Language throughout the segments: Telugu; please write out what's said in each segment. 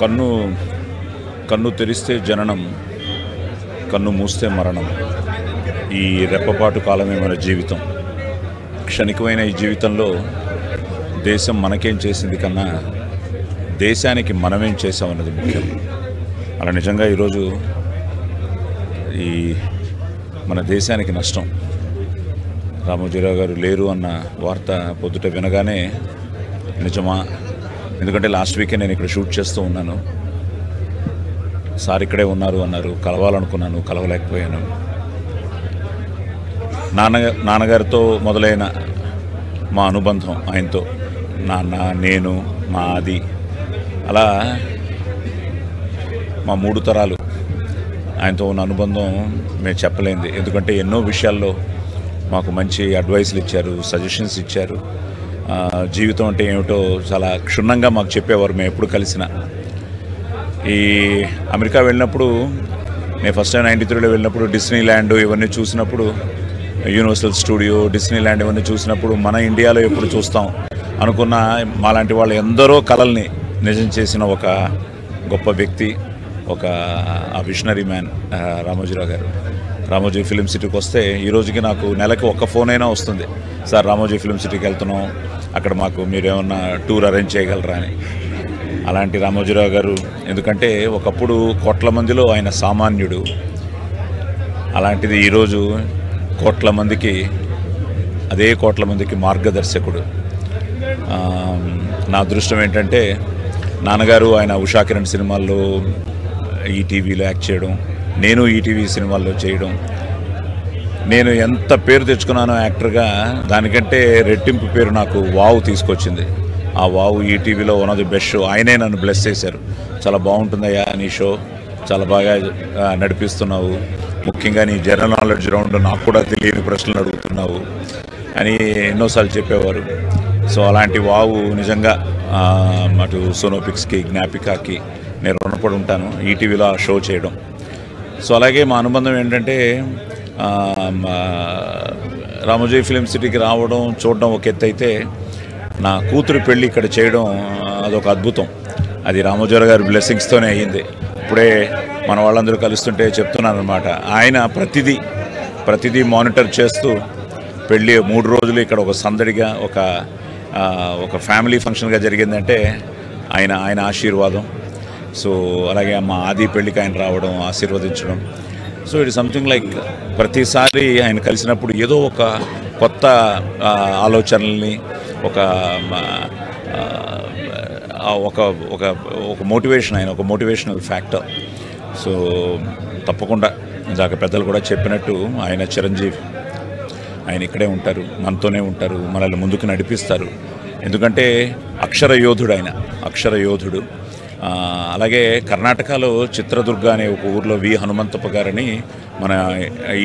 కన్ను కన్ను తెరిస్తే జననం, కన్ను మూస్తే మరణం. ఈ రెప్పపాటు కాలమే మన జీవితం. క్షణికమైన ఈ జీవితంలో దేశం మనకేం చేసింది కన్నా దేశానికి మనమేం చేసామన్నది ముఖ్యం. అలా నిజంగా ఈరోజు ఈ మన దేశానికి నష్టం. రామోజీరావు గారు లేరు అన్న వార్త పొద్దుట వినగానే నిజమా? ఎందుకంటే లాస్ట్ వీకే నేను ఇక్కడ షూట్ చేస్తూ ఉన్నాను. సార్ ఇక్కడే ఉన్నారు అన్నారు, కలవాలనుకున్నాను, కలవలేకపోయాను. నాన్నగారితో మొదలైన మా అనుబంధం ఆయనతో, నాన్న, నేను, మా ఆది, అలా మా 3 తరాలు ఆయనతో ఉన్న అనుబంధం మేము చెప్పలేంది. ఎందుకంటే ఎన్నో విషయాల్లో మాకు మంచి అడ్వైస్లు ఇచ్చారు, సజెషన్స్ ఇచ్చారు. జీవితం అంటే ఏమిటో చాలా క్షుణ్ణంగా మాకు చెప్పేవారు మేము ఎప్పుడు కలిసినా. ఈ అమెరికా వెళ్ళినప్పుడు, నేను ఫస్ట్ టైం 93లో వెళ్ళినప్పుడు డిస్నీ ల్యాండ్ ఇవన్నీ చూసినప్పుడు, యూనివర్సల్ స్టూడియో, డిస్నీ ల్యాండ్ ఇవన్నీ చూసినప్పుడు మన ఇండియాలో ఎప్పుడు చూస్తాం అనుకున్న మాలాంటి వాళ్ళు ఎందరో కలల్ని నిజం చేసిన ఒక గొప్ప వ్యక్తి, ఒక విషనరీ మ్యాన్ రామోజీరావు గారు. రామోజీ ఫిలిం సిటీకి వస్తే ఈ రోజుకి నాకు నెలకి ఒక ఫోన్ అయినా వస్తుంది, సార్ రామోజీ ఫిలిం సిటీకి వెళ్తున్నాం, అక్కడ మాకు మీరేమన్నా టూర్ అరేంజ్ చేయగలరా అని. అలాంటి రామోజీరావు గారు, ఎందుకంటే ఒకప్పుడు కోట్ల మందిలో ఆయన సామాన్యుడు. అలాంటిది ఈరోజు కోట్ల మందికి, అదే కోట్ల మందికి మార్గదర్శకుడు. నా అదృష్టం ఏంటంటే నాన్నగారు ఆయన ఉషా కిరణ్ సినిమాల్లో ఈటీవీలో యాక్ట్ చేయడం, నేను ఈటీవీ సినిమాల్లో చేయడం. నేను ఎంత పేరు తెచ్చుకున్నానో యాక్టర్గా, దానికంటే రెట్టింపు పేరు నాకు వావ్ తీసుకొచ్చింది. ఆ వావ్ ఈటీవీలో one of the best show. ఆయనే నన్ను బ్లెస్ చేశారు. చాలా బాగుంటుందయ్యా నీ షో, చాలా బాగా నడిపిస్తున్నావు, ముఖ్యంగా నీ జనరల్ నాలెడ్జ్ రౌండ్ నాకు కూడా తెలియని ప్రశ్నలు అడుగుతున్నావు అని ఎన్నోసార్లు చెప్పేవారు. సో అలాంటి వావు నిజంగా అటు సోనోపిక్స్కి, జ్ఞాపికాకి నేను రుణపడి ఉంటాను, ఈటీవీలో ఆ షో చేయడం. సో అలాగే మా అనుబంధం ఏంటంటే రామోజీ ఫిలిం సిటీకి రావడం, చూడడం ఒక ఎత్తు అయితే, నా కూతురు పెళ్ళి ఇక్కడ చేయడం అదొక అద్భుతం. అది రామోజీరావు గారి బ్లెస్సింగ్స్తోనే అయ్యింది. ఇప్పుడే మన వాళ్ళందరూ కలుస్తుంటే చెప్తున్నాను అనమాట. ఆయన ప్రతిదీ మానిటర్ చేస్తూ పెళ్ళి 3 రోజులు ఇక్కడ ఒక సందడిగా, ఒక ఫ్యామిలీ ఫంక్షన్గా జరిగిందంటే ఆయన ఆశీర్వాదం. సో అలాగే మా ఆది పెళ్ళికి ఆయన రావడం, ఆశీర్వదించడం. సో ఇట్ సంథింగ్ లైక్ ప్రతిసారి ఆయన కలిసినప్పుడు ఏదో ఒక కొత్త ఆలోచనల్ని, ఒక మోటివేషన్, ఆయన ఒక మోటివేషనల్ ఫ్యాక్టర్. సో తప్పకుండా ఇందాక పెద్దలు కూడా చెప్పినట్టు ఆయన చిరంజీవి, ఆయన ఇక్కడే ఉంటారు, మనతోనే ఉంటారు, మనల్ని ముందుకు నడిపిస్తారు. ఎందుకంటే అక్షర యోధుడు. అలాగే కర్ణాటకలో చిత్రదుర్గ అనే ఒక ఊర్లో వి హనుమంతప్ప గారని మన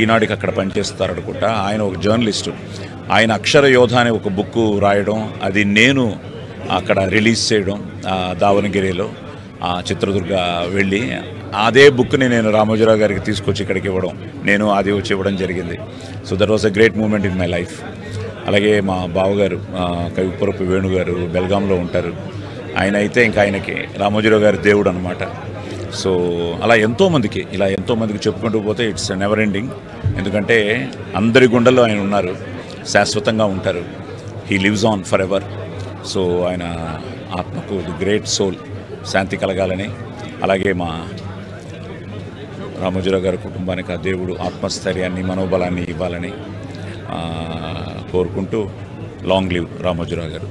ఈనాడికి అక్కడ పనిచేస్తారు అనుకుంటా. ఆయన ఒక జర్నలిస్టు. ఆయన అక్షర యోధ అనే ఒక బుక్ రాయడం, అది నేను అక్కడ రిలీజ్ చేయడం దావణగిరిలో, చిత్రదుర్గ వెళ్ళి అదే బుక్ని నేను రామోజీరావు గారికి తీసుకొచ్చి ఇక్కడికి ఇవ్వడం, నేను అది వచ్చి ఇవ్వడం జరిగింది. So that was a great moment in my life. అలాగే మా బావగారు కవిపురపు వేణుగారు బెల్గాంలో ఉంటారు. ఆయన అయితే ఇంకా ఆయనకి రామోజీరావు గారి దేవుడు అనమాట. సో అలా ఎంతోమందికి చెప్పుకుంటూ పోతే ఇట్స్ నెవర్ ఎండింగ్. ఎందుకంటే అందరి గుండెల్లో ఆయన ఉన్నారు, శాశ్వతంగా ఉంటారు. He lives on for ever. So ఆయన ఆత్మకు ది గ్రేట్ సోల్ శాంతి కలగాలని, అలాగే మా రామోజీరావు గారి కుటుంబానికి ఆ దేవుడు ఆత్మస్థైర్యాన్ని, మనోబలాన్ని ఇవ్వాలని కోరుకుంటూ, లాంగ్ లివ్ రామోజీరావు గారు.